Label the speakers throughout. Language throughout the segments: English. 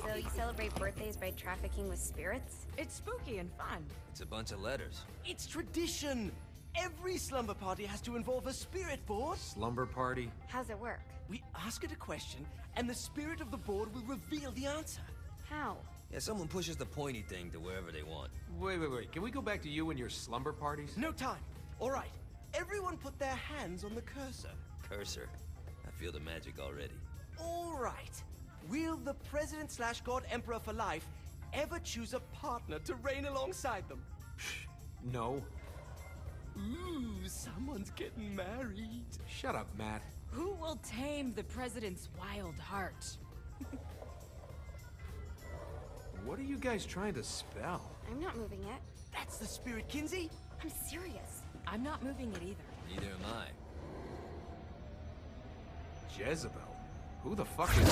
Speaker 1: So you celebrate birthdays by trafficking with spirits?
Speaker 2: It's spooky and fun.
Speaker 3: It's a bunch of letters.
Speaker 4: It's tradition. Every slumber party has to involve a spirit board.
Speaker 5: Slumber party?
Speaker 1: How's it work?
Speaker 4: We ask it a question, and the spirit of the board will reveal the answer.
Speaker 1: How?
Speaker 3: Yeah, someone pushes the pointy thing to wherever they want.
Speaker 5: Wait. Can we go back to you and your slumber parties?
Speaker 4: No time. All right. Everyone put their hands on the cursor.
Speaker 3: Cursor. I feel the magic already.
Speaker 4: All right. Will the President/God Emperor for life ever choose a partner to reign alongside them?
Speaker 5: No.
Speaker 4: Ooh, someone's getting married.
Speaker 5: Shut up, Matt.
Speaker 2: Who will tame the president's wild heart?
Speaker 5: What are you guys trying to spell?
Speaker 1: I'm not moving it.
Speaker 4: That's the spirit, Kinsey.
Speaker 1: I'm serious.
Speaker 2: I'm not moving it either.
Speaker 3: Neither am I.
Speaker 5: Jezebel? Who the fuck is...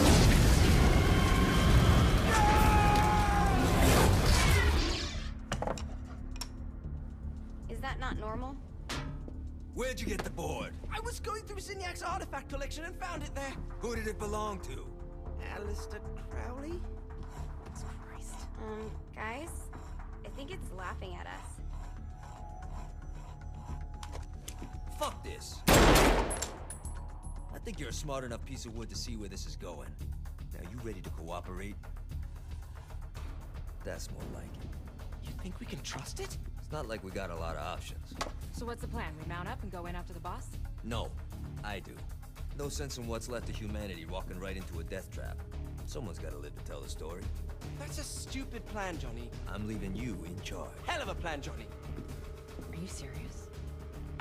Speaker 1: Is that not normal?
Speaker 3: Where'd you get the board?
Speaker 4: I was going through Signac's artifact collection and found it there.
Speaker 3: Who did it belong to?
Speaker 4: Alistair Crowley?
Speaker 1: Christ. Guys? I think it's laughing at us.
Speaker 3: Fuck this. I think you're a smart enough piece of wood to see where this is going. Now, you ready to cooperate? That's more like it.
Speaker 4: You think we can trust it?
Speaker 3: It's not like we got a lot of options.
Speaker 2: So what's the plan? We mount up and go in after the boss?
Speaker 3: No, I do. No sense in what's left of humanity walking right into a death trap. Someone's gotta live to tell the story.
Speaker 4: That's a stupid plan, Johnny.
Speaker 3: I'm leaving you in charge.
Speaker 4: Hell of a plan, Johnny.
Speaker 2: Are you serious?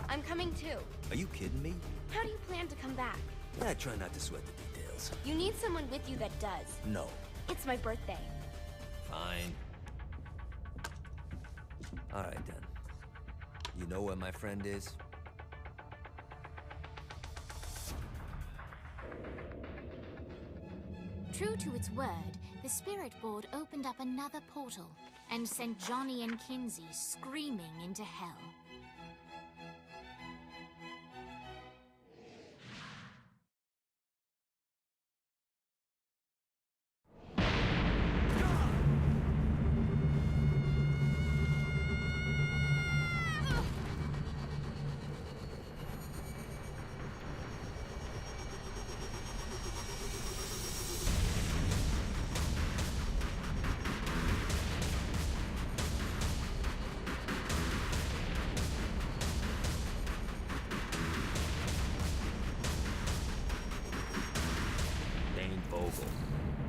Speaker 1: I'm coming too.
Speaker 3: Are you kidding me?
Speaker 1: How do you plan to come back?
Speaker 3: I try not to sweat the details.
Speaker 1: You need someone with you that does.
Speaker 3: No.
Speaker 1: It's my birthday.
Speaker 3: Fine. Alright then. You know where my friend is?
Speaker 6: True to its word, the spirit board opened up another portal and sent Johnny and Kinsey screaming into hell.
Speaker 3: Dane Vogel.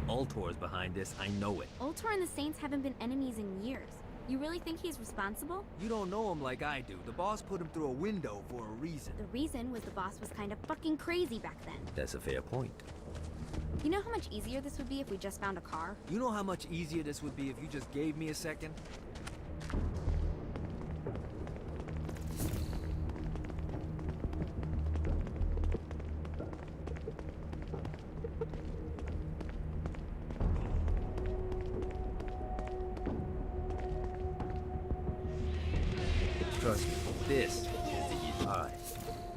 Speaker 3: Ultor's behind this, I know it.
Speaker 1: Ultor and the Saints haven't been enemies in years. You really think he's responsible?
Speaker 3: You don't know him like I do. The boss put him through a window for a reason.
Speaker 1: The reason was the boss was kind of fucking crazy back then.
Speaker 3: That's a fair point.
Speaker 1: You know how much easier this would be if we just found a car?
Speaker 3: You know how much easier this would be if you just gave me a second? Trust me, this. Alright.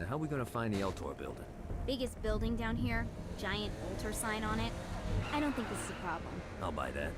Speaker 3: Now how are we gonna find the Eltor building?
Speaker 1: Biggest building down here, giant Ultor sign on it. I don't think this is a problem.
Speaker 3: I'll buy that.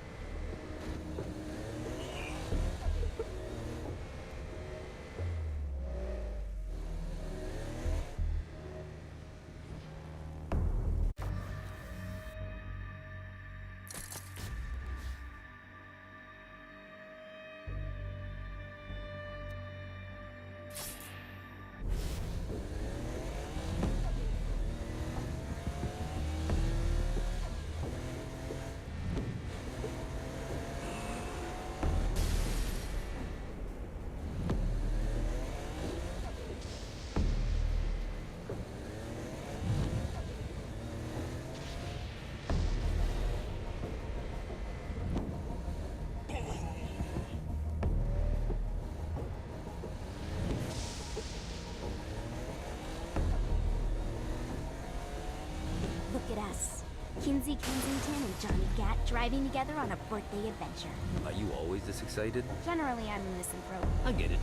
Speaker 1: Look at us. Kinsey Kensington and Johnny Gat driving together on a birthday adventure.
Speaker 3: Are you always this excited?
Speaker 1: Generally, I'm a misanthrope.
Speaker 3: I get it.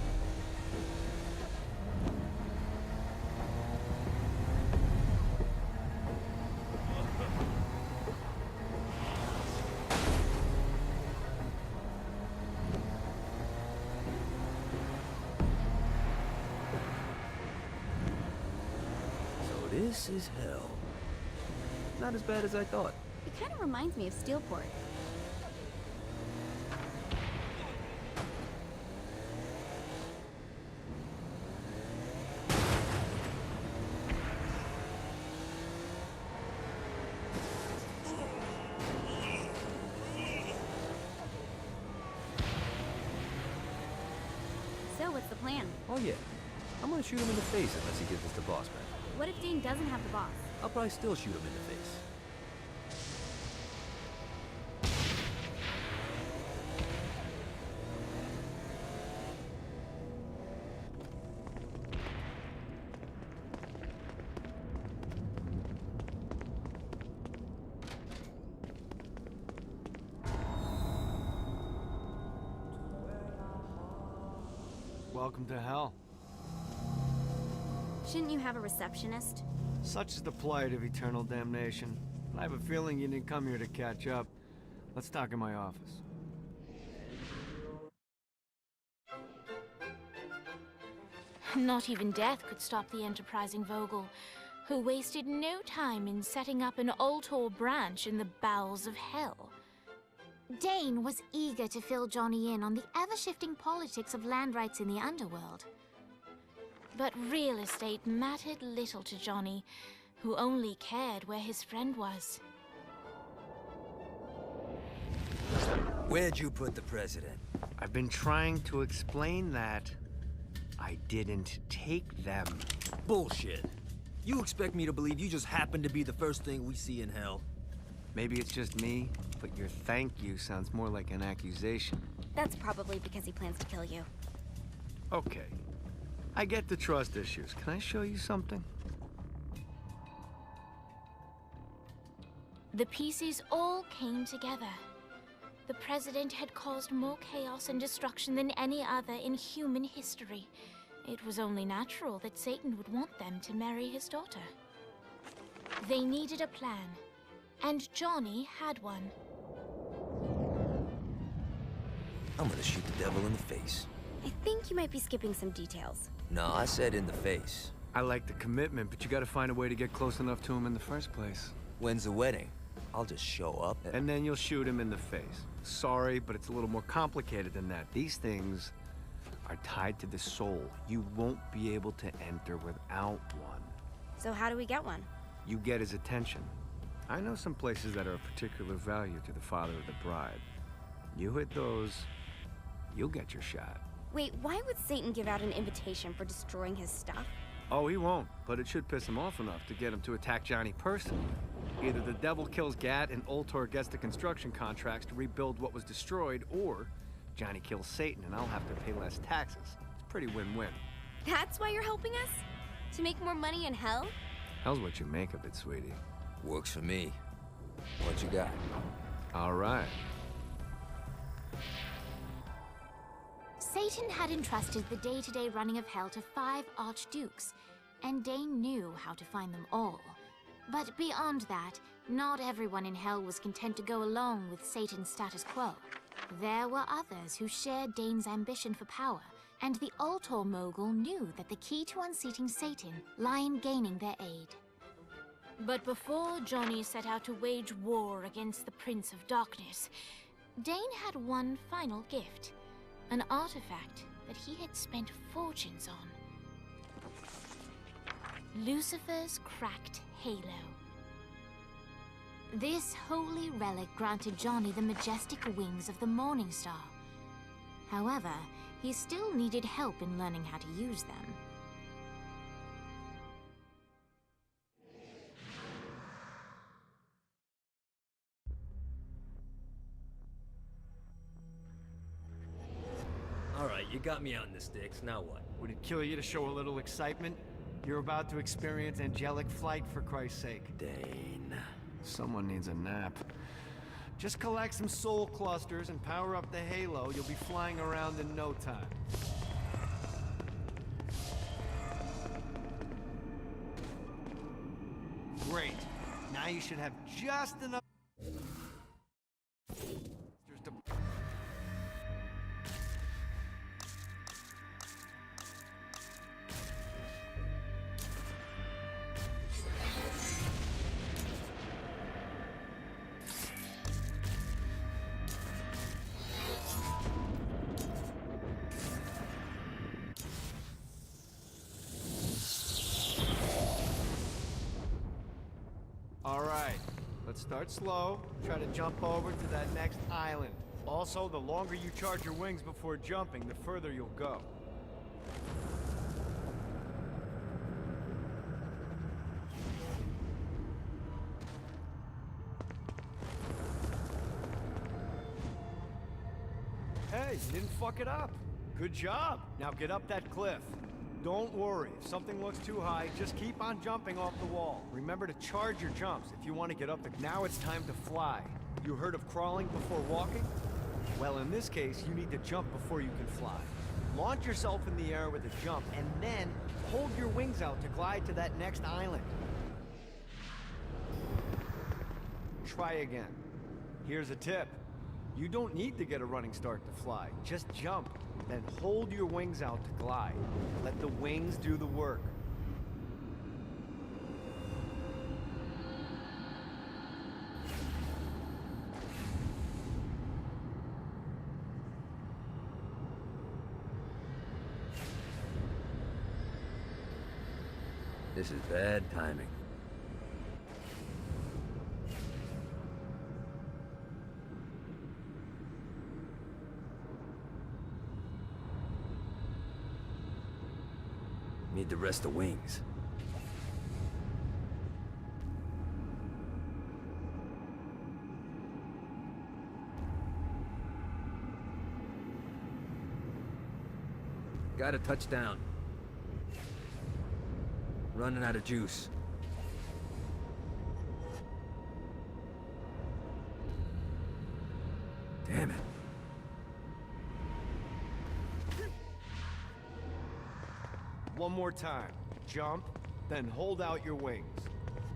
Speaker 3: This is hell. Not as bad as I thought.
Speaker 1: It kind of reminds me of Steelport. So, what's the plan?
Speaker 3: Oh yeah. I'm gonna shoot him in the face unless he gives us the boss back.
Speaker 1: What if Dane doesn't have the boss?
Speaker 3: I'll probably still shoot him in the face.
Speaker 7: Welcome to hell.
Speaker 1: Shouldn't you have a receptionist?
Speaker 7: Such is the plight of eternal damnation. I have a feeling you didn't come here to catch up. Let's talk in my office.
Speaker 6: Not even death could stop the enterprising Vogel, who wasted no time in setting up an Ultor branch in the bowels of hell. Dane was eager to fill Johnny in on the ever-shifting politics of land rights in the underworld. But real estate mattered little to Johnny, who only cared where his friend was.
Speaker 3: Where'd you put the president?
Speaker 7: I've been trying to explain that. I didn't take them.
Speaker 3: Bullshit. You expect me to believe you just happened to be the first thing we see in hell?
Speaker 7: Maybe it's just me, but your thank you sounds more like an accusation.
Speaker 1: That's probably because he plans to kill you.
Speaker 7: Okay. I get the trust issues. Can I show you something?
Speaker 6: The pieces all came together. The president had caused more chaos and destruction than any other in human history. It was only natural that Satan would want them to marry his daughter. They needed a plan, and Johnny had one.
Speaker 3: I'm gonna shoot the devil in the face.
Speaker 1: I think you might be skipping some details.
Speaker 3: No, I said in the face.
Speaker 7: I like the commitment, but you gotta find a way to get close enough to him in the first place.
Speaker 3: When's the wedding? I'll just show up
Speaker 7: And then you'll shoot him in the face. Sorry, but it's a little more complicated than that. These things are tied to the soul. You won't be able to enter without one.
Speaker 1: So how do we get one?
Speaker 7: You get his attention. I know some places that are of particular value to the father of the bride. You hit those, you'll get your shot.
Speaker 1: Wait, why would Satan give out an invitation for destroying his stuff?
Speaker 7: Oh, he won't, but it should piss him off enough to get him to attack Johnny personally. Either the devil kills Gat and Ultor gets the construction contracts to rebuild what was destroyed, or Johnny kills Satan and I'll have to pay less taxes. It's pretty win-win.
Speaker 1: That's why you're helping us? To make more money in hell?
Speaker 7: Hell's what you make of it, sweetie.
Speaker 3: Works for me. What you got?
Speaker 7: All right.
Speaker 6: Satan had entrusted the day-to-day running of hell to 5 archdukes, and Dane knew how to find them all. But beyond that, not everyone in hell was content to go along with Satan's status quo. There were others who shared Dane's ambition for power, and the Ultor mogul knew that the key to unseating Satan lay in gaining their aid. But before Johnny set out to wage war against the Prince of Darkness, Dane had one final gift, an artifact that he had spent fortunes on. Lucifer's cracked halo. This holy relic granted Johnny the majestic wings of the Morning Star. However, he still needed help in learning how to use them.
Speaker 3: Alright, you got me out in the sticks, now what?
Speaker 7: Would it kill you to show a little excitement? You're about to experience angelic flight, for Christ's sake.
Speaker 3: Dane.
Speaker 7: Someone needs a nap. Just collect some soul clusters and power up the halo. You'll be flying around in no time. Great. Now you should have just enough to... start slow. Try to jump over to that next island. Also, the longer you charge your wings before jumping, the further you'll go. Hey, you didn't fuck it up. Good job. Now get up that cliff. Don't worry, if something looks too high, just keep on jumping off the wall. Remember to charge your jumps if you want to get up the... Now it's time to fly. You heard of crawling before walking? Well, in this case, you need to jump before you can fly. Launch yourself in the air with a jump, and then hold your wings out to glide to that next island. Try again. Here's a tip. You don't need to get a running start to fly. Just jump, then hold your wings out to glide. Let the wings do the work.
Speaker 3: This is bad timing. Need to rest the wings. Got a touchdown. Running out of juice. Damn it.
Speaker 7: One more time. Jump, then hold out your wings.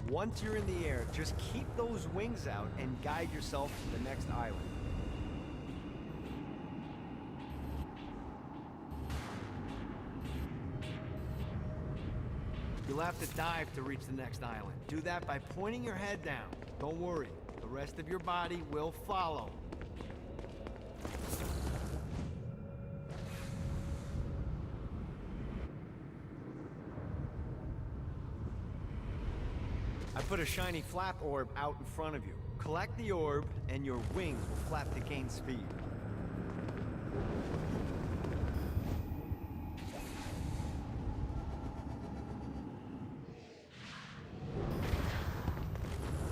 Speaker 7: Once you're in the air, just keep those wings out and guide yourself to the next island. You'll have to dive to reach the next island. Do that by pointing your head down. Don't worry, the rest of your body will follow. I put a shiny flap orb out in front of you. Collect the orb, and your wings will flap to gain speed.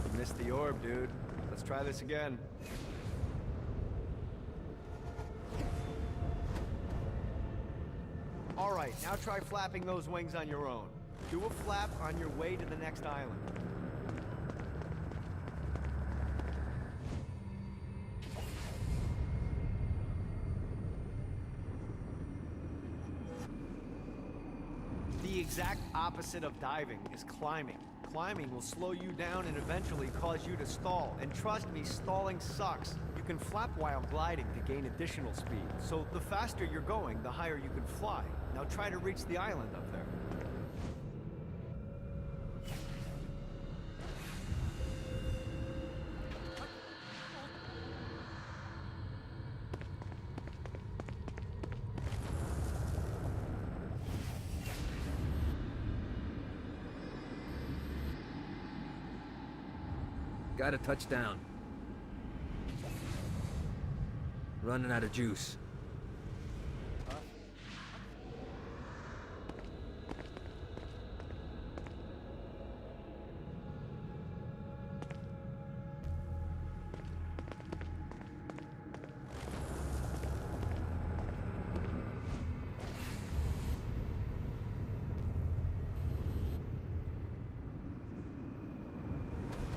Speaker 7: You missed the orb, dude. Let's try this again. All right, now try flapping those wings on your own. Do a flap on your way to the next island. The exact opposite of diving is climbing. Climbing will slow you down and eventually cause you to stall. And trust me, stalling sucks. You can flap while gliding to gain additional speed. So the faster you're going, the higher you can fly. Now try to reach the island up there.
Speaker 3: Got a touchdown. Running out of juice.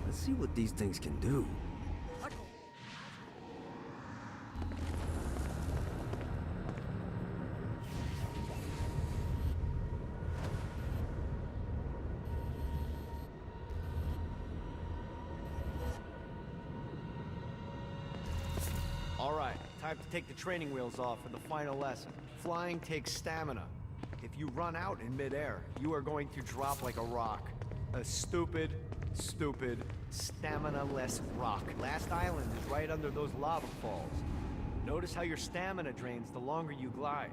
Speaker 3: Let's see what these things can do.
Speaker 7: All right, time to take the training wheels off for the final lesson. Flying takes stamina. If you run out in midair, you are going to drop like a rock. A stupid, stamina-less rock. Last island is right under those lava falls. Notice how your stamina drains the longer you glide.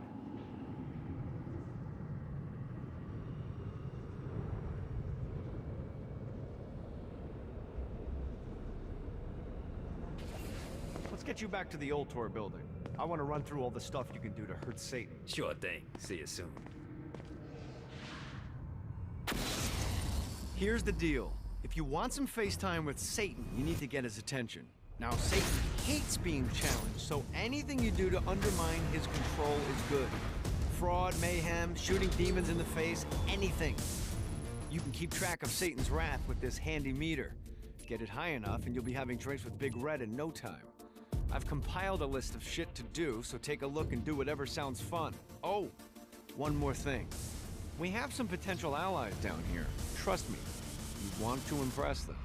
Speaker 7: get you back to the Ultor building. I want to run through all the stuff you can do to hurt Satan.
Speaker 3: Sure thing. See you soon.
Speaker 7: Here's the deal. If you want some FaceTime with Satan, you need to get his attention. Now, Satan hates being challenged, so anything you do to undermine his control is good. Fraud, mayhem, shooting demons in the face, anything. You can keep track of Satan's wrath with this handy meter. Get it high enough and you'll be having drinks with Big Red in no time. I've compiled a list of shit to do, so take a look and do whatever sounds fun. Oh, one more thing. We have some potential allies down here. Trust me, you want to impress them.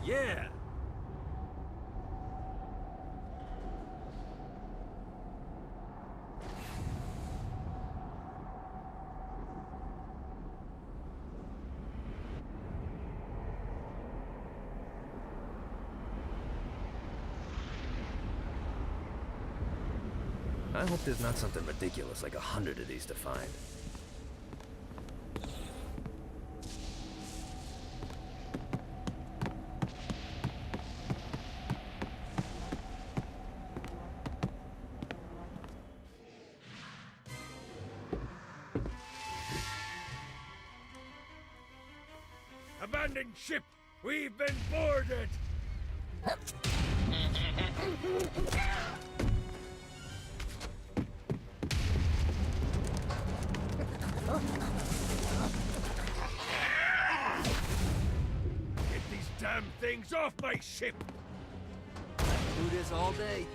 Speaker 3: Yeah! I hope there's not something ridiculous like 100 of these to find.
Speaker 8: Abandoned ship! We've been boarded! Get these damn things off my ship!
Speaker 3: Do this all day.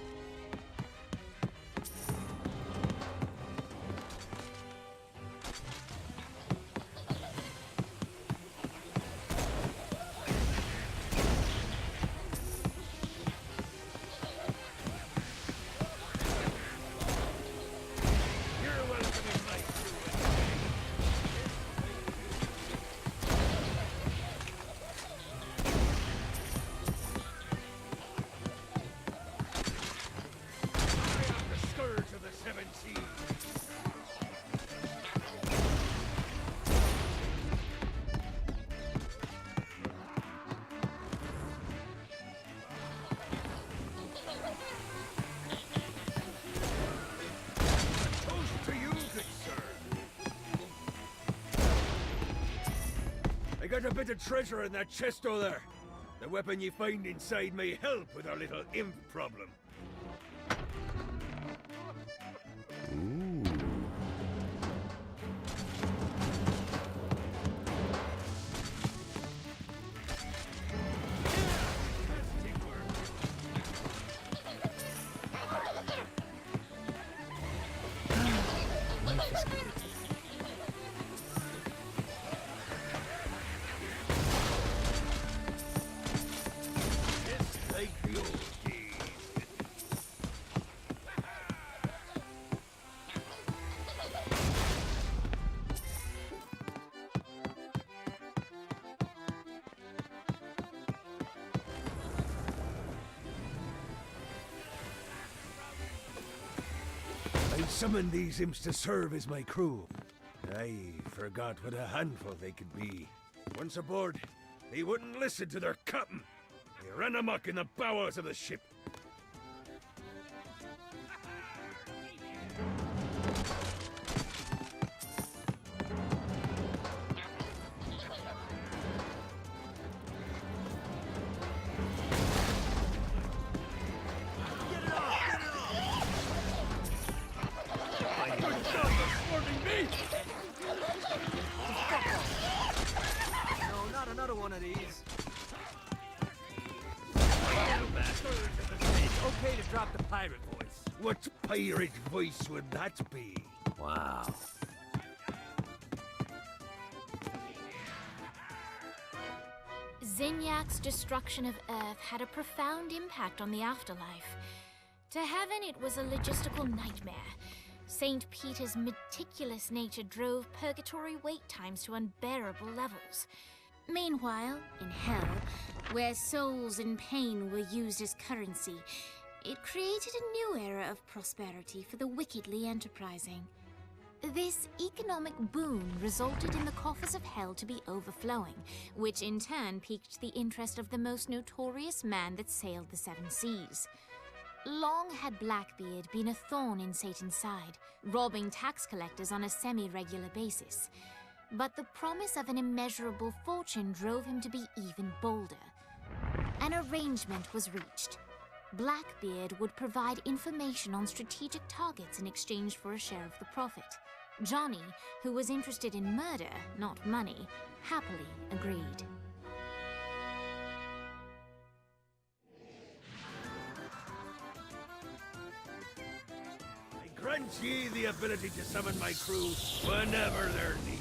Speaker 8: I got a bit of treasure in that chest over there. The weapon you find inside may help with our little imp problem. summoned these imps to serve as my crew. I forgot what a handful they could be. Once aboard, they wouldn't listen to their captain. They ran amok in the bowels of the ship.
Speaker 3: No, not another one of these.
Speaker 4: Okay to drop the pirate voice.
Speaker 8: What pirate voice would that be?
Speaker 3: Wow.
Speaker 6: Zinyak's destruction of Earth had a profound impact on the afterlife. To heaven, it was a logistical nightmare. St. Peter's meticulous nature drove purgatory wait times to unbearable levels. Meanwhile, in hell, where souls in pain were used as currency, it created a new era of prosperity for the wickedly enterprising. This economic boon resulted in the coffers of hell to be overflowing, which in turn piqued the interest of the most notorious man that sailed the seven seas. Long had Blackbeard been a thorn in Satan's side, robbing tax collectors on a semi-regular basis. But the promise of an immeasurable fortune drove him to be even bolder. An arrangement was reached. Blackbeard would provide information on strategic targets in exchange for a share of the profit. Johnny, who was interested in murder, not money, happily agreed.
Speaker 8: I grant ye the ability to summon my crew whenever they're needed.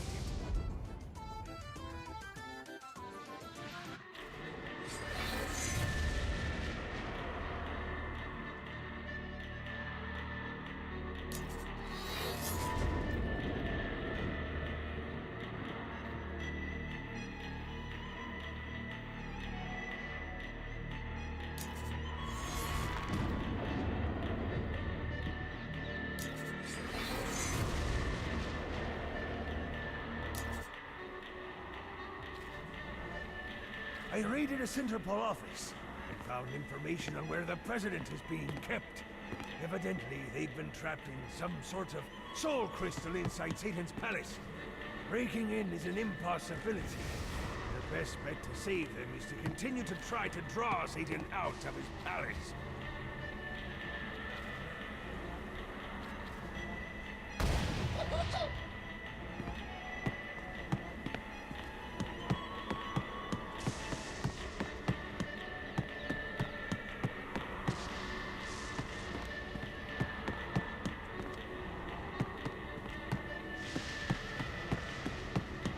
Speaker 8: I raided a Centerpol office and found information on where the president is being kept. Evidently, they've been trapped in some sort of soul crystal inside Satan's palace. Breaking in is an impossibility. The best bet to save them is to continue to try to draw Satan out of his palace.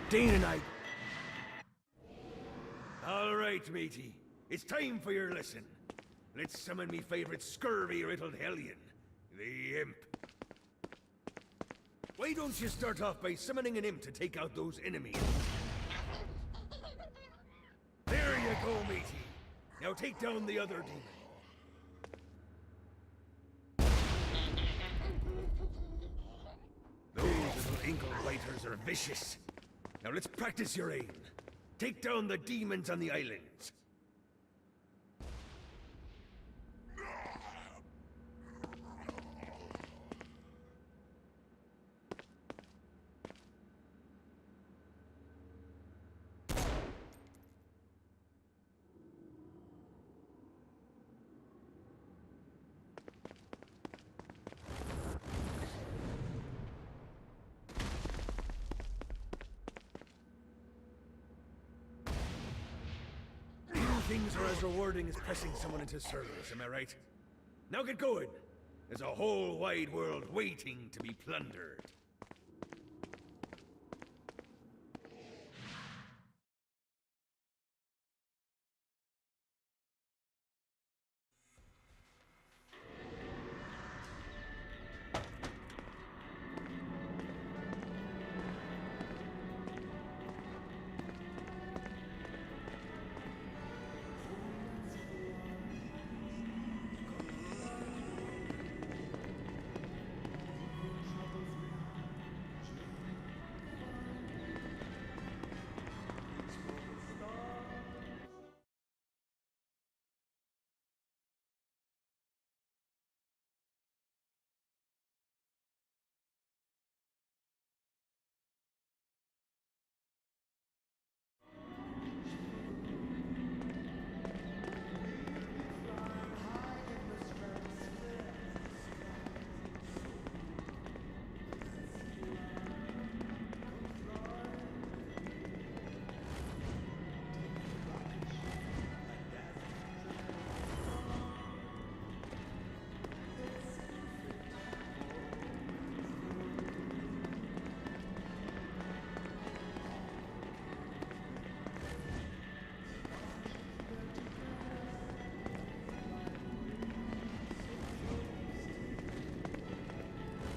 Speaker 8: Dane and I... All right, matey. It's time for your lesson. Let's summon me favorite scurvy-riddled hellion, the Imp. Why don't you start off by summoning an Imp to take out those enemies? There you go, matey. Now take down the other demon. Those little ankle biters are vicious. Now let's practice your aim. Take down the demons on the islands. Things are as rewarding as pressing someone into service, am I right? Now get going! There's a whole wide world waiting to be plundered.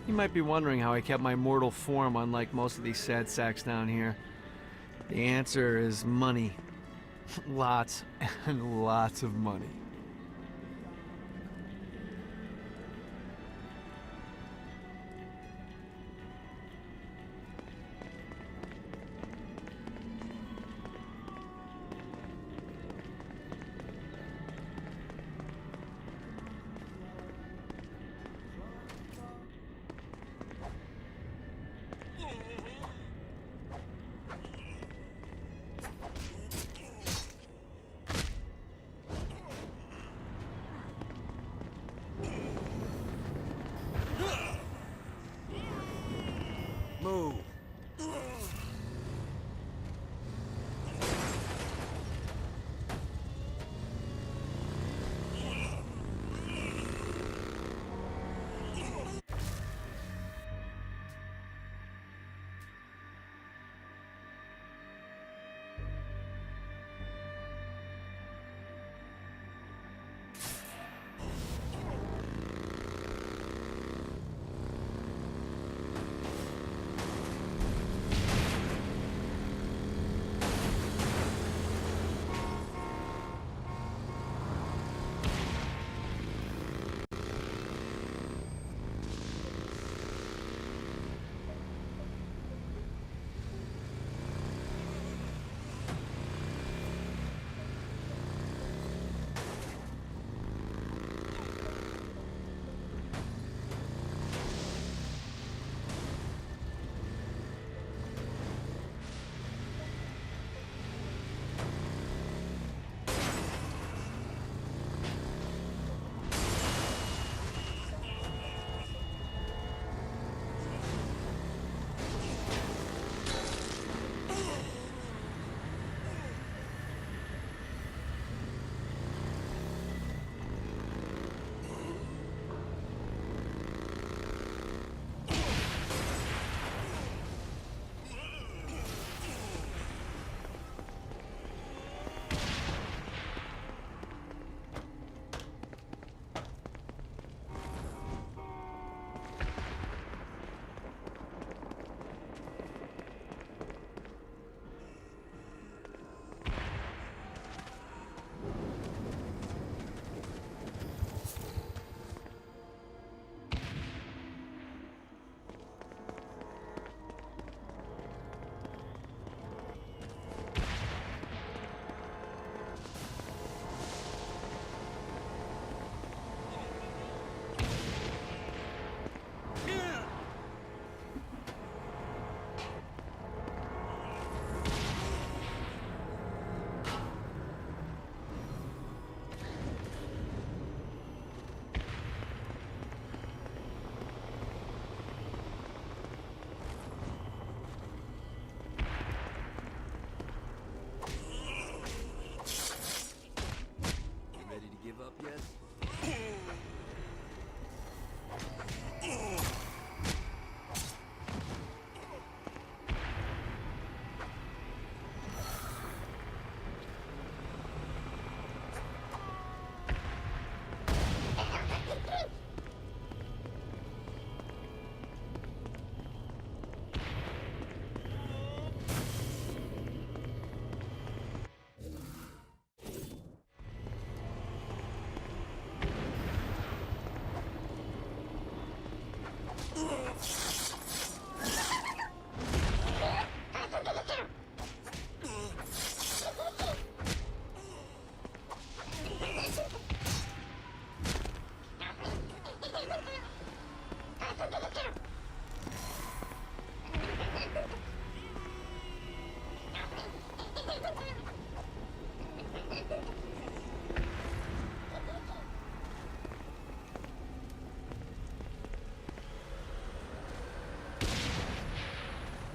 Speaker 7: You might be wondering how I kept my mortal form unlike most of these sad sacks down here. The answer is money. Lots and lots of money.
Speaker 3: Move.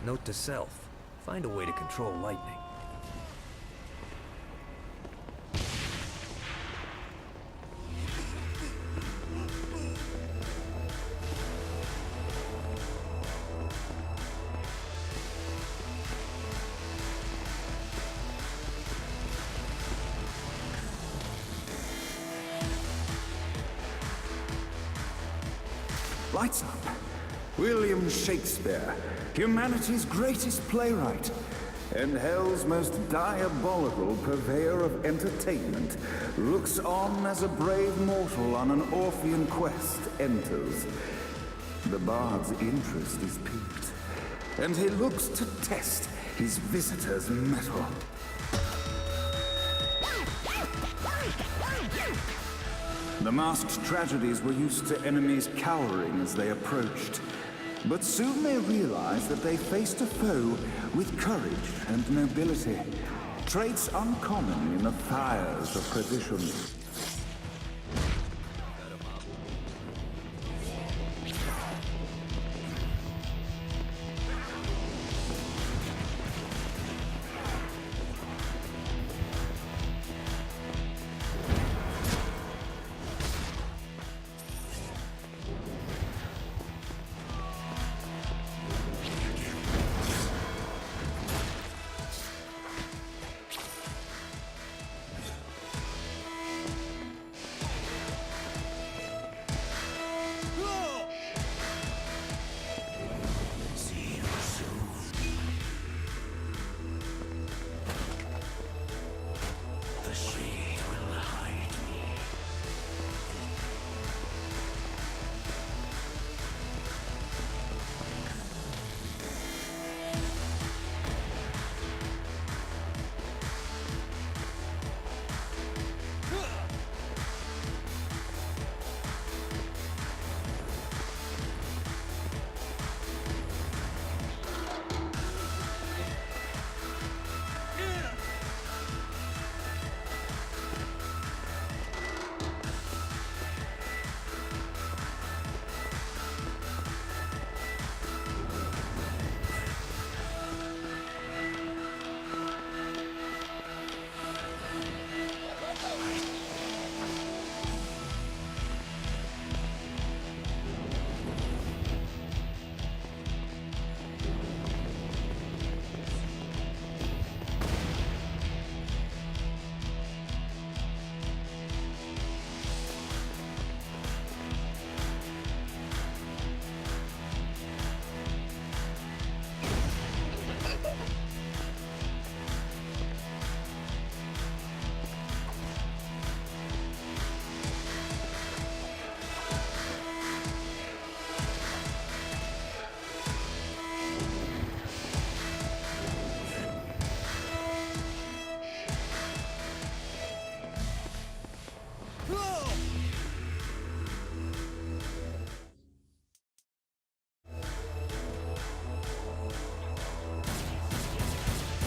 Speaker 3: Note to self, find a way to control lightning.
Speaker 8: Lights up.
Speaker 9: William Shakespeare, humanity's greatest playwright, and hell's most diabolical purveyor of entertainment, looks on as a brave mortal on an Orphean quest enters. The bard's interest is piqued, and he looks to test his visitor's mettle. The masked tragedies were used to enemies cowering as they approached. But soon they realized that they faced a foe with courage and nobility, traits uncommon in the fires of perdition.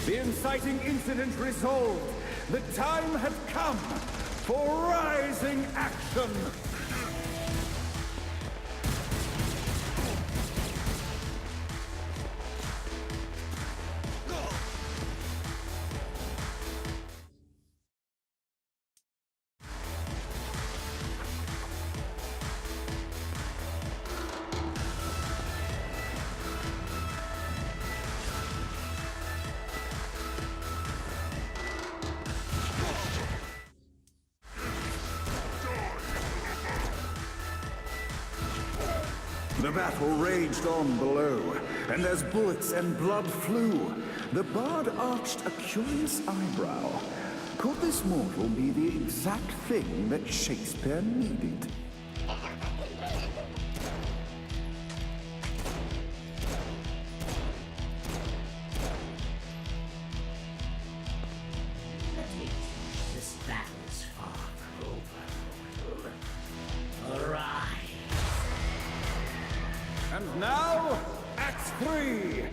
Speaker 9: The inciting incident resolved. The time had come for rising action. The battle raged on below, and as bullets and blood flew, the bard arched a curious eyebrow. Could this mortal be the exact thing that Shakespeare needed?
Speaker 10: This battle's far from over, mortal. Arise!
Speaker 9: And now, Act 3!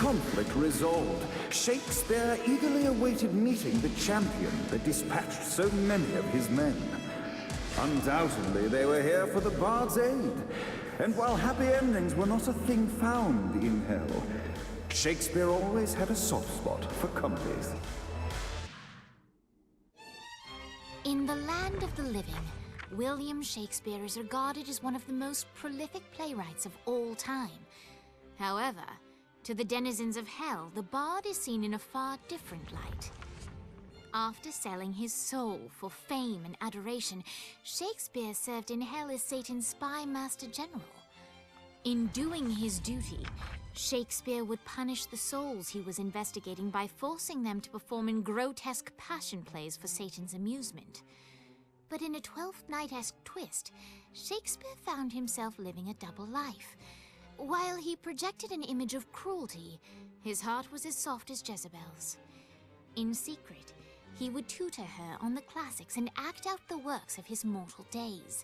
Speaker 9: conflict resolved, Shakespeare eagerly awaited meeting the champion that dispatched so many of his men. Undoubtedly, they were here for the Bard's aid. And while happy endings were not a thing found in Hell, Shakespeare always had a soft spot for comedies.
Speaker 6: In the land of the living, William Shakespeare is regarded as one of the most prolific playwrights of all time. However, to the denizens of Hell, the Bard is seen in a far different light. After selling his soul for fame and adoration, Shakespeare served in Hell as Satan's spy master general. In doing his duty, Shakespeare would punish the souls he was investigating by forcing them to perform in grotesque passion plays for Satan's amusement. But in a Twelfth Night-esque twist, Shakespeare found himself living a double life. While he projected an image of cruelty, his heart was as soft as Jezebel's. In secret, he would tutor her on the classics and act out the works of his mortal days.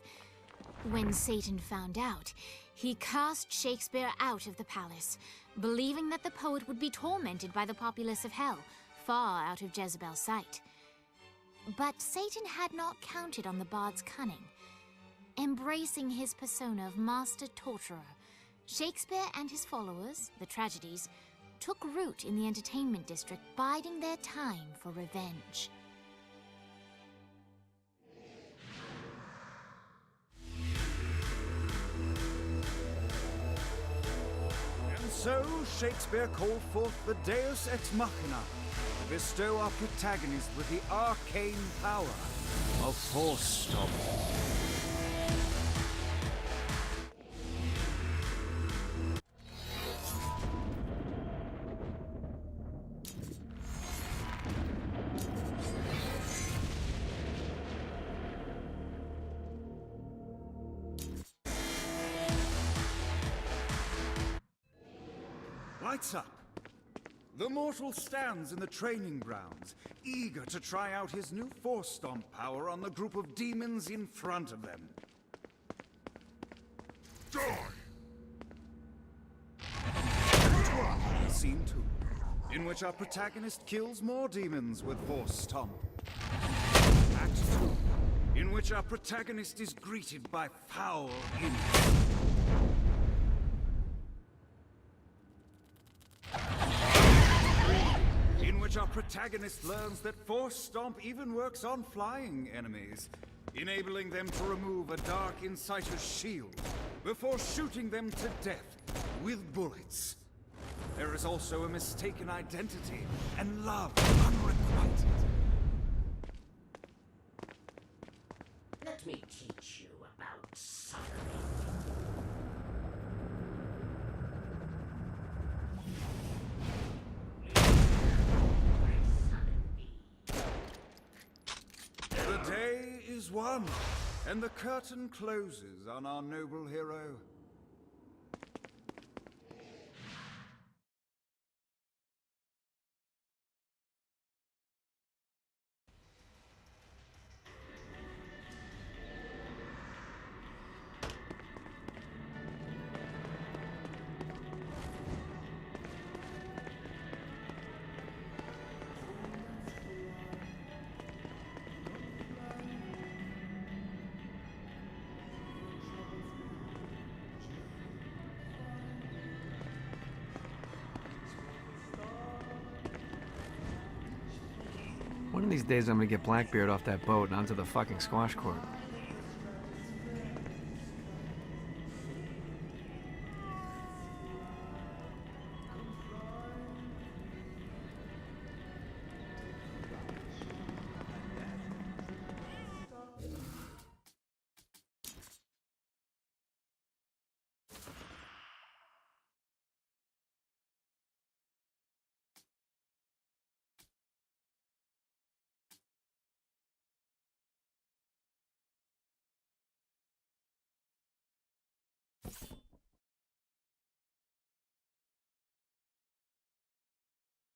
Speaker 6: When Satan found out, he cast Shakespeare out of the palace, believing that the poet would be tormented by the populace of Hell, far out of Jezebel's sight. But Satan had not counted on the Bard's cunning. Embracing his persona of master torturer, Shakespeare and his followers, the tragedies, took root in the entertainment district, biding their time for revenge.
Speaker 9: And so, Shakespeare called forth the Deus Ex Machina to bestow our protagonist with the arcane power of Force Stomp. Lights up. The mortal stands in the training grounds, eager to try out his new Force Stomp power on the group of demons in front of them. Die! Scene 2, in which our protagonist kills more demons with Force Stomp. Act 2, in which our protagonist is greeted by foul imps. In which our protagonist learns that Force Stomp even works on flying enemies, enabling them to remove a Dark Inciter's shield before shooting them to death with bullets. There is also a mistaken identity and love unrequited.
Speaker 10: Let me teach you about suffering.
Speaker 9: The day is won, and the curtain closes on our noble hero.
Speaker 7: One of these days I'm gonna get Blackbeard off that boat and onto the fucking squash court.